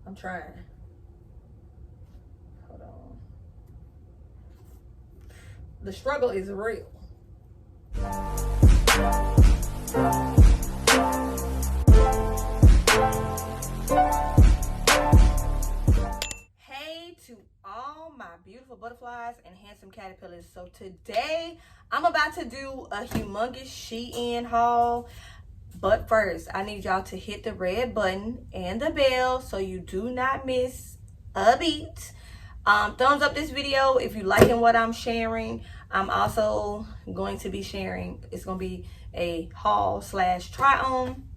I'm trying. Hold on. The struggle is real. Hey to all my beautiful butterflies and handsome caterpillars. So today I'm about to do a humongous SHEIN haul. But first, I need y'all to hit the red button and the bell so you do not miss a beat. Thumbs up this video if you liking what I'm sharing. I'm also going to be sharing, it's going to be a haul slash try on.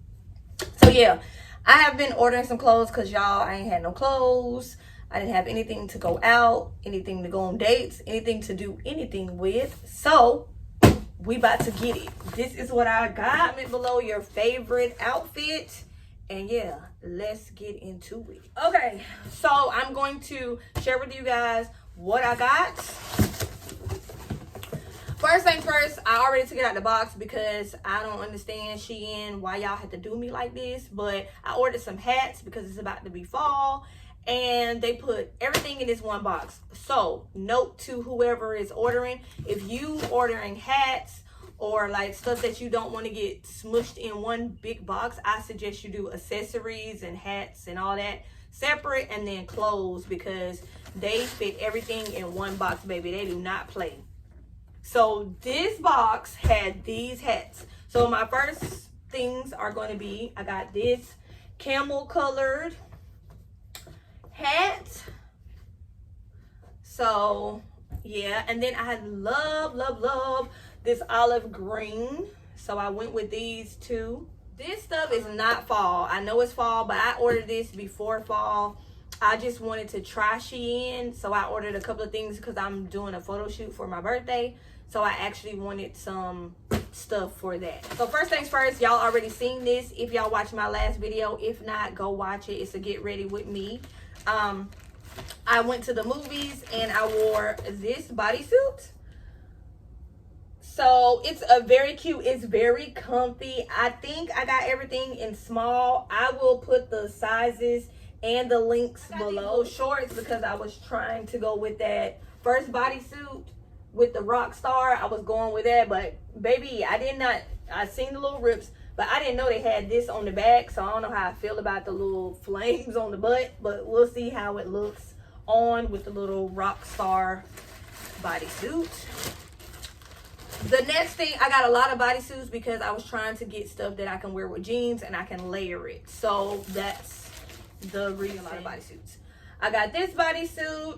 So yeah, I have been ordering some clothes because y'all, I ain't had no clothes. I didn't have anything to go out, anything to go on dates, anything to do anything with. So we about to get it. This is what I got. Comment below your favorite outfit. And yeah, let's get into it. Okay, so I'm going to share with you guys what I got. First things first, I already took it out the box because I don't understand SHEIN, why y'all have to do me like this. But I ordered some hats because it's about to be fall. And they put everything in this one box. So note to whoever is ordering, if you ordering hats or like stuff that you don't want to get smushed in one big box, I suggest you do accessories and hats and all that separate, and then clothes, because they fit everything in one box, baby. They do not play. So this box had these hats. So my first things are going to be, I got this camel colored hat. So yeah, and then I love this olive green, so I went with these two. This stuff is not fall. I know it's fall, but I ordered this before fall. I just wanted to try SHEIN, so I ordered a couple of things because I'm doing a photo shoot for my birthday. So I actually wanted some stuff for that. So first things first, y'all already seen this if y'all watched my last video. If not, go watch it. It's a get ready with me. I went to the movies and I wore this bodysuit. So it's a very cute, it's very comfy. I think I got everything in small. I will put the sizes and the links below. Shorts because I was trying to go with that first bodysuit with the rock star. I was going with that, but baby, I seen the little rips, but I didn't know they had this on the back, so I don't know how I feel about the little flames on the butt, but we'll see how it looks on with the little rock star bodysuit. The next thing, I got a lot of bodysuits because I was trying to get stuff that I can wear with jeans and I can layer it. So that's the reason. A lot of bodysuits. I got this bodysuit,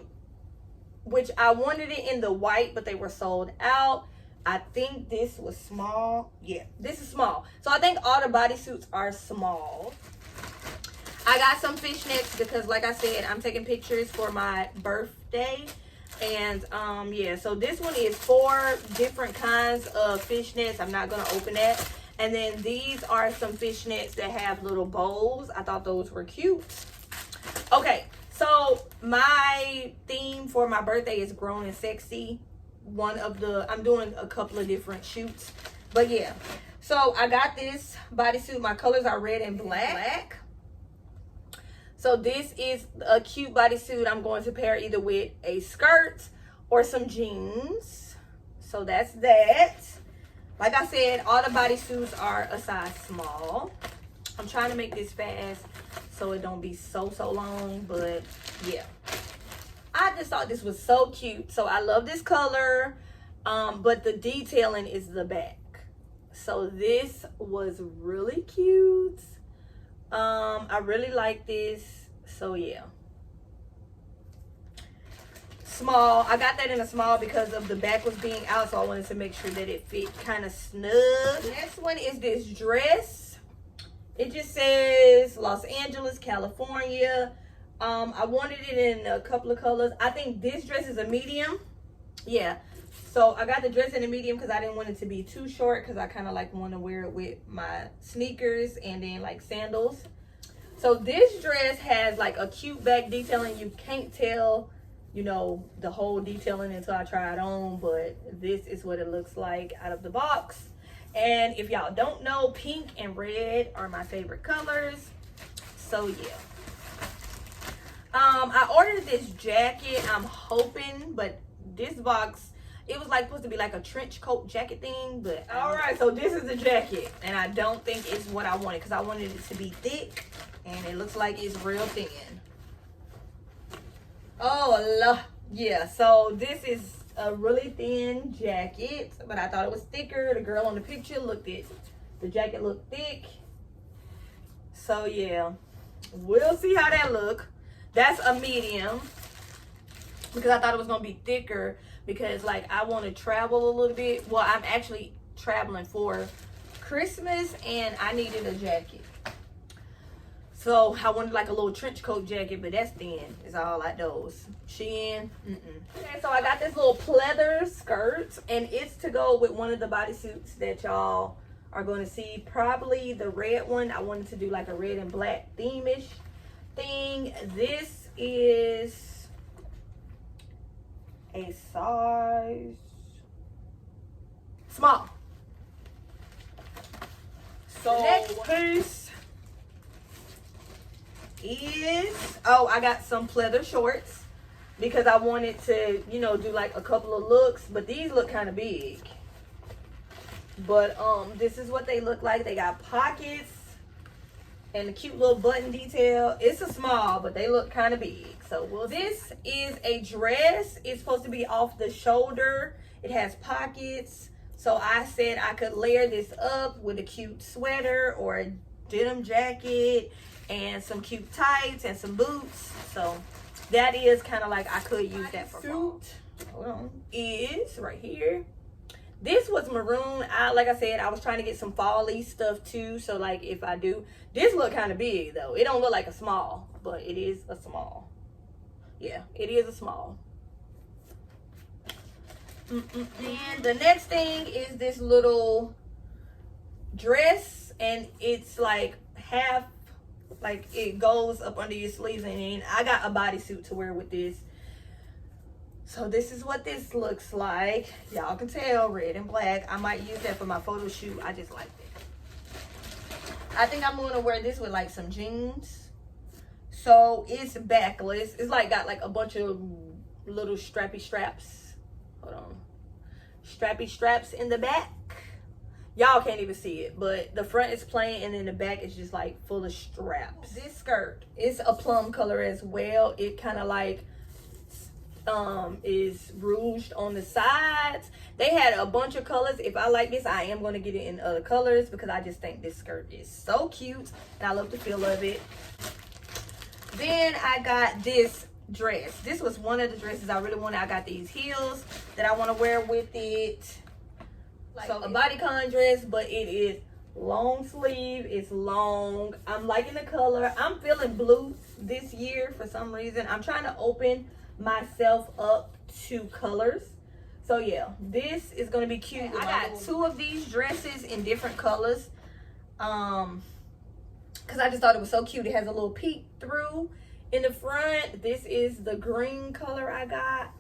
which I wanted it in the white, but they were sold out. I think this was small. Yeah, this is small. So I think all the bodysuits are small. I got some fishnets because, like I said, I'm taking pictures for my birthday. And yeah, so this one is 4 different kinds of fishnets. I'm not gonna open that. And then these are some fishnets that have little bows. I thought those were cute. Okay, so my theme for my birthday is grown and sexy. I'm doing a couple of different shoots, but yeah. So I got this bodysuit. My colors are red and black. So this is a cute bodysuit. I'm going to pair either with a skirt or some jeans. So that's that. Like I said, all the bodysuits are a size small. I'm trying to make this fast so it don't be so long, but yeah. I just thought this was so cute. So I love this color, but the detailing is the back. So this was really cute. I really like this. So yeah, small. I got that in a small because of the back was being out, so I wanted to make sure that it fit kind of snug. Next one is this dress. It just says Los Angeles, California. I wanted it in a couple of colors. I think this dress is a medium. Yeah, so I got the dress in a medium because I didn't want it to be too short, because I kind of like want to wear it with my sneakers and then like sandals. So this dress has like a cute back detailing. You can't tell, you know, the whole detailing until I try it on, but this is what it looks like out of the box. And if y'all don't know, pink and red are my favorite colors. So yeah. I ordered this jacket. I'm hoping, but this box, it was like supposed to be like a trench coat jacket thing, but all right. So this is the jacket, and I don't think it's what I wanted because I wanted it to be thick, and it looks like it's real thin. Oh, yeah. So this is a really thin jacket, but I thought it was thicker. The girl on the picture the jacket looked thick. So yeah, we'll see how that look. That's a medium because I thought it was gonna be thicker because like I want to travel a little bit. Well, I'm actually traveling for Christmas and I needed a jacket. So I wanted like a little trench coat jacket, but that's thin. It's all like those. SHEIN. Okay, so I got this little pleather skirt, and it's to go with one of the bodysuits that y'all are going to see. Probably the red one. I wanted to do like a red and black theme-ish thing. This is a size small. So the next piece is, I got some pleather shorts because I wanted to, you know, do like a couple of looks, but these look kind of big. But this is what they look like. They got pockets and a cute little button detail. It's a small, but they look kind of big. So this is a dress. It's supposed to be off the shoulder. It has pockets. So I said I could layer this up with a cute sweater or a denim jacket and some cute tights and some boots. So that is kind of like I could use that for fall. Hold on. Is right here. This was maroon. Like I said, I was trying to get some fall-y stuff too. So like if I do, this look kind of big though. It don't look like a small, but it is a small. Yeah, it is a small. And the next thing is this little dress, and it's like half, like it goes up under your sleeves, and then I got a bodysuit to wear with this. So this is what this looks like. Y'all can tell, red and black. I might use that for my photo shoot. I just like it. I think I'm gonna wear this with like some jeans. So it's backless. It's like got like a bunch of little strappy straps. Hold on. Strappy straps in the back. Y'all can't even see it, but the front is plain and then the back is just like full of straps. This skirt is a plum color as well. It kind of like is ruched on the sides. They had a bunch of colors. If I like this, I am going to get it in other colors because I just think this skirt is so cute and I love the feel of it. Then I got this dress. This was one of the dresses I really wanted. I got these heels that I want to wear with it. Like so a bodycon dress, but it is long sleeve. It's long. I'm liking the color. I'm feeling blue this year for some reason. I'm trying to open myself up to colors. So yeah, this is gonna be cute. I got two of these dresses in different colors because I just thought it was so cute. It has a little peek through in the front. This is the green color I got,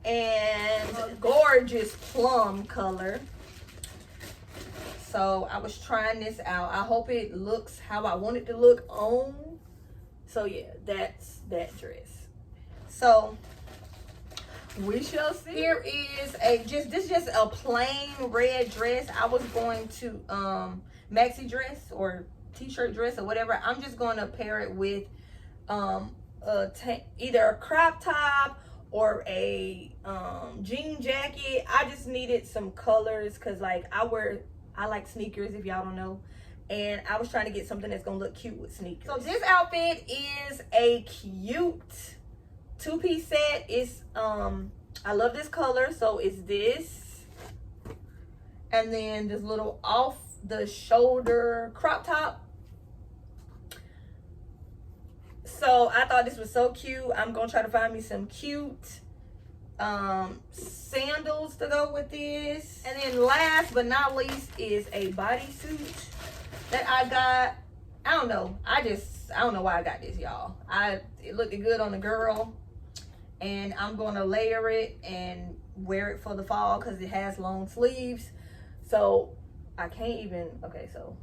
and a gorgeous plum color. So I was trying this out. I hope it looks how I want it to look on. So yeah, that's that dress. So we shall see. Here is just a plain red dress. I was going to maxi dress or t-shirt dress or whatever. I'm just going to pair it with either a crop top or a jean jacket. I just needed some colors because like I like sneakers, if y'all don't know, and I was trying to get something that's gonna look cute with sneakers. So this outfit is a cute two-piece set. It's I love this color. So it's this and then this little off the shoulder crop top. So I thought this was so cute. I'm gonna try to find me some cute sandals to go with this. And then last but not least is a bodysuit that I got. I don't know. I don't know why I got this, y'all. It looked good on the girl, and I'm gonna layer it and wear it for the fall because it has long sleeves. So I can't even. Okay, so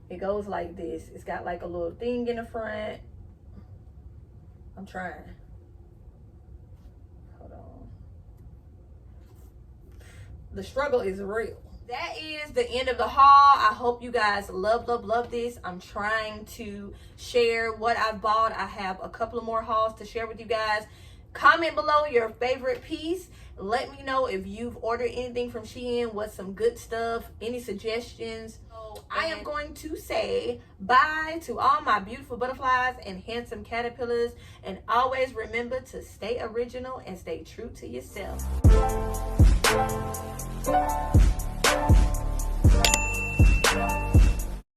It goes like this. It's got like a little thing in the front. I'm trying. Hold on. The struggle is real. That is the end of the haul. I hope you guys love this. I'm trying to share what I've bought. I have a couple of more hauls to share with you guys. Comment below your favorite piece. Let me know if you've ordered anything from SHEIN. What's some good stuff? Any suggestions? So I am going to say bye to all my beautiful butterflies and handsome caterpillars. And always remember to stay original and stay true to yourself.